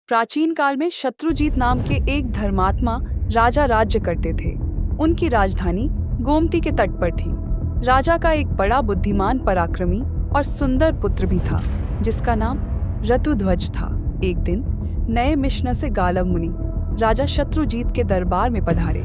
प्राचीन काल में शत्रुजीत नाम के एक धर्मात्मा राजा राज्य करते थे। उनकी राजधानी गोमती के तट पर थी। राजा का एक बड़ा बुद्धिमान, पराक्रमी और सुंदर पुत्र भी था, जिसका नाम रतुध्वज था। एक दिन नए मिश्न से गालव मुनि राजा शत्रुजीत के दरबार में पधारे।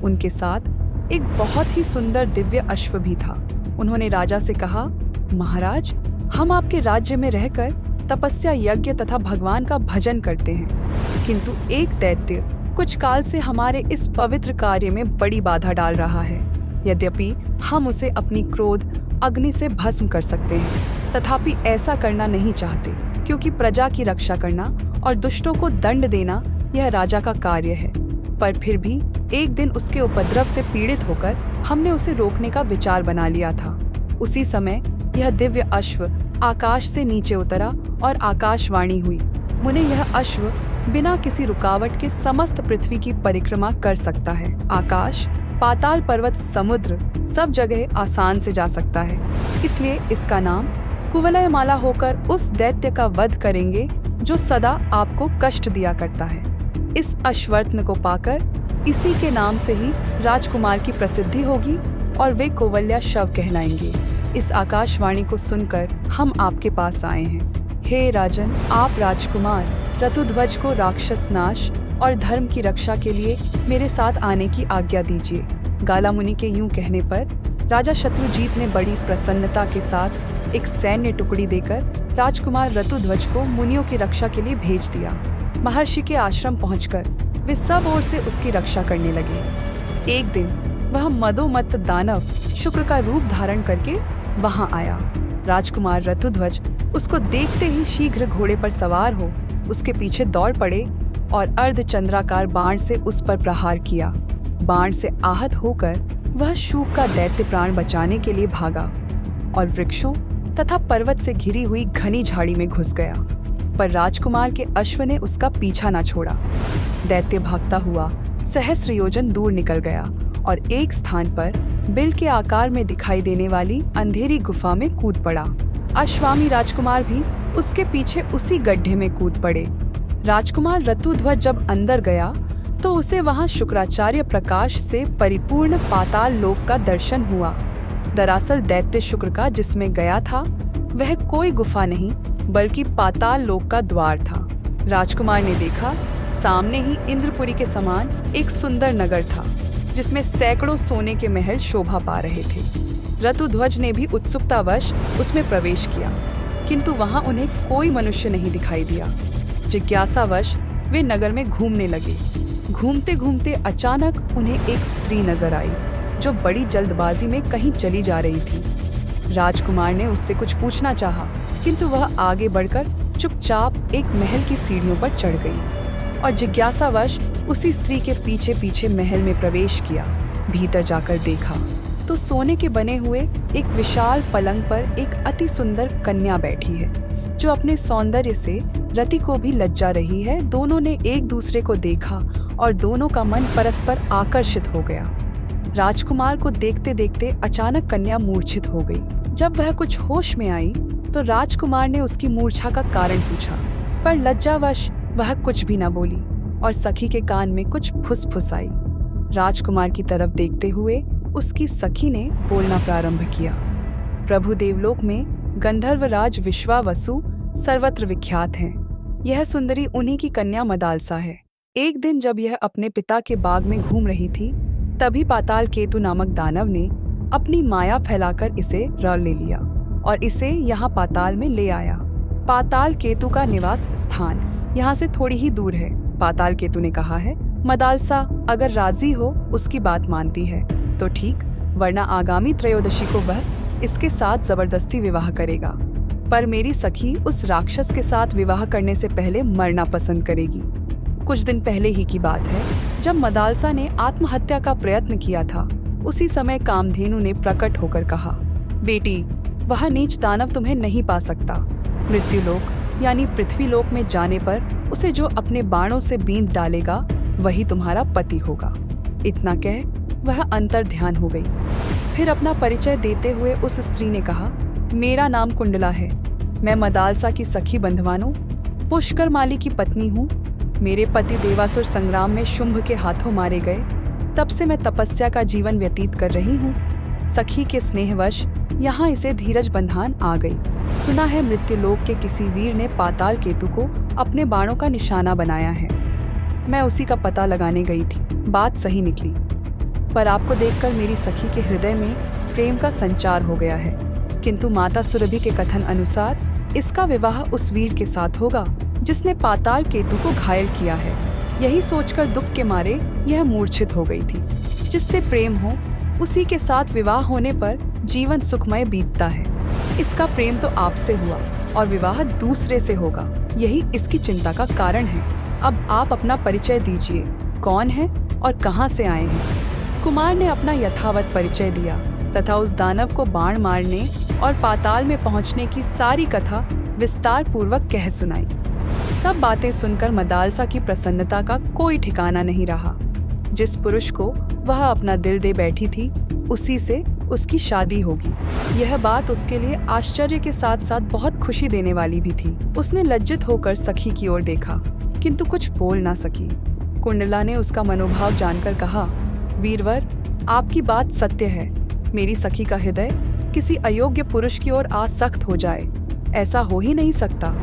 उनके साथ एक बहुत ही सुंदर दिव्य अश्व भी था। उन्होंने राजा से कहा, महाराज, हम आपके राज्य में रहकर तपस्या, यज्ञ तथा भगवान का भजन करते हैं, किंतु एक दैत्य कुछ काल से हमारे इस पवित्र कार्य में बड़ी बाधा डाल रहा है। यद्यपि हम उसे अपनी क्रोध अग्नि से भस्म कर सकते हैं, तथापि ऐसा करना नहीं चाहते, क्योंकि प्रजा की रक्षा करना और दुष्टों को दंड देना यह राजा का कार्य है। पर फिर भी एक दिन उसके उपद्रव से पीड़ित होकर हमने उसे रोकने का विचार बना लिया था। उसी समय यह दिव्य अश्व आकाश से नीचे उतरा और आकाशवाणी हुई, मुने यह अश्व बिना किसी रुकावट के समस्त पृथ्वी की परिक्रमा कर सकता है। आकाश, पाताल, पर्वत, समुद्र सब जगह आसान से जा सकता है। इसलिए इसका नाम कुवलय माला होकर उस दैत्य का वध करेंगे जो सदा आपको कष्ट दिया करता है। इस अश्वरत्न को पाकर इसी के नाम से ही राजकुमार की प्रसिद्धि होगी और वे कुवल्या शव कहलाएंगे। इस आकाशवाणी को सुनकर हम आपके पास आए हैं। हे राजन, आप राजकुमार रतुध्वज को राक्षस नाश और धर्म की रक्षा के लिए मेरे साथ आने की आज्ञा दीजिए। गाला मुनि के यूं कहने पर राजा शत्रुजीत ने बड़ी प्रसन्नता के साथ एक सैन्य टुकड़ी देकर राजकुमार रतुध्वज को मुनियों की रक्षा के लिए भेज दिया। महर्षि के आश्रम पहुंचकर वे सब ओर से उसकी रक्षा करने लगे। एक दिन वह मदोमत्त दानव शुक्र का रूप धारण करके वहां आया। राजकुमार रतुध्वज उसको देखते ही शीघ्र घोड़े पर सवार हो उसके पीछे दौड़ पड़े और अर्धचंद्राकार बाण से उस पर प्रहार किया। बाण से आहत होकर वह शूक का दैत्य प्राण बचाने के लिए भागा और वृक्षों तथा पर्वत से घिरी हुई घनी झाड़ी में घुस गया। पर राजकुमार के अश्व ने उसका पीछा न छोड़ा। दैत्य भागता हुआ सहस्र योजन दूर निकल गया और एक स्थान पर बिल के आकार में दिखाई देने वाली अंधेरी गुफा में कूद पड़ा। अश्वामी राजकुमार भी उसके पीछे उसी गड्ढे में कूद पड़े। राजकुमार रतुध्वज जब अंदर गया तो उसे वहां शुक्राचार्य प्रकाश से परिपूर्ण पाताल लोक का दर्शन हुआ। दरअसल दैत्य शुक्र का जिसमें गया था वह कोई गुफा नहीं बल्कि पाताल लोक का द्वार था। राजकुमार ने देखा, सामने ही इंद्रपुरी के समान एक सुंदर नगर था, जिसमें सैकड़ों सोने के महल शोभा पा रहे थे। रतुध्वज ने भी उत्सुकतावश उसमें प्रवेश किया, किंतु वहां उन्हें कोई मनुष्य नहीं दिखाई दिया। जिज्ञासावश वे नगर में घूमने लगे। घूमते घूमते अचानक उन्हें एक स्त्री नजर आई, जो बड़ी जल्दबाजी में कहीं चली जा रही थी। राजकुमार ने उससे कुछ पूछना चाहा, किंतु वह आगे बढ़कर चुपचाप एक महल की सीढ़ियों पर चढ़ गई और जिज्ञासावश उसी स्त्री के पीछे पीछे महल में प्रवेश किया। भीतर जाकर देखा तो सोने के बने हुए एक विशाल पलंग पर एक अति सुंदर कन्या बैठी है, जो अपने सौंदर्य से रति को भी लज्जा रही है। दोनों ने एक दूसरे को देखा और दोनों का मन परस्पर आकर्षित हो गया। राजकुमार को देखते देखते अचानक कन्या मूर्छित हो गई। जब वह कुछ होश में आई तो राजकुमार ने उसकी मूर्छा का कारण पूछा, पर लज्जावश वह कुछ भी न बोली और सखी के कान में कुछ फुसफुसाई। राजकुमार की तरफ देखते हुए उसकी सखी ने बोलना प्रारंभ किया, प्रभु देवलोक में गंधर्वराज विश्वावसु सर्वत्र विख्यात हैं। यह सुंदरी उन्हीं की कन्या मदालसा है। एक दिन जब यह अपने पिता के बाग में घूम रही थी, तभी पाताल केतु नामक दानव ने अपनी माया फैलाकर इसे रौ ले लिया और इसे यहाँ पाताल में ले आया। पाताल केतु का निवास स्थान यहाँ से थोड़ी ही दूर है। पाताल केतु ने कहा है, मदालसा अगर राजी हो, उसकी बात मानती है तो ठीक, वरना आगामी त्रयोदशी को वह इसके साथ जबरदस्ती विवाह करेगा। पर मेरी सखी उस राक्षस के साथ विवाह करने से पहले मरना पसंद करेगी। कुछ दिन पहले ही की बात है, जब मदालसा ने आत्महत्या का प्रयत्न किया था, उसी समय कामधेनु ने प्रकट होकर कहा, बेटी, वह नीच दानव तुम्हें नहीं पा सकता। मृत्युलोक यानी पृथ्वीलोक में जाने पर उसे जो अपने बाणों से बींध डालेगा वही तुम्हारा पति होगा। इतना कह वह अंतर ध्यान हो गई। फिर अपना परिचय देते हुए उस स्त्री ने कहा, मेरा नाम कुंडला है, मैं मदालसा की सखी बंधवानों पुष्कर माली की पत्नी हूँ। मेरे पति देवासुर संग्राम में शुंभ के हाथों मारे गए। तब से मैं तपस्या का जीवन व्यतीत कर रही हूँ। सखी के स्नेहवश यहाँ इसे धीरज बंधान आ गई। सुना है मृत्युलोक के किसी वीर ने पाताल केतु को अपने बाणों का निशाना बनाया है। मैं उसी का पता लगाने गई थी। बात सही निकली, पर आपको देखकर मेरी सखी के हृदय में प्रेम का संचार हो गया है। किंतु माता सुरभि के कथन अनुसार इसका विवाह उस वीर के साथ होगा जिसने पाताल केतु को घायल किया है। यही सोचकर दुख के मारे यह मूर्छित हो गई थी। जिससे प्रेम हो उसी के साथ विवाह होने पर जीवन सुखमय बीतता है। इसका प्रेम तो आपसे हुआ और विवाह दूसरे से होगा, यही इसकी चिंता का कारण है। अब आप अपना परिचय दीजिए, कौन है और कहां से आए हैं। कुमार ने अपना यथावत परिचय दिया तथा उस दानव को बाण मारने और पाताल में पहुंचने की सारी कथा विस्तार पूर्वक कह सुनाई। सब बातें सुनकर मदालसा की प्रसन्नता का कोई ठिकाना नहीं रहा। जिस पुरुष को वह अपना दिल दे बैठी थी उसी से उसकी शादी होगी। यह बात उसके लिए आश्चर्य के साथ साथ बहुत खुशी देने वाली भी थी। उसने लज्जित होकर सखी की ओर देखा किंतु कुछ बोल ना सकी। कुंडला ने उसका मनोभाव जानकर कहा, वीरवर, आपकी बात सत्य है। मेरी सखी का हृदय किसी अयोग्य पुरुष की ओर आसक्त हो जाए, ऐसा हो ही नहीं सकता।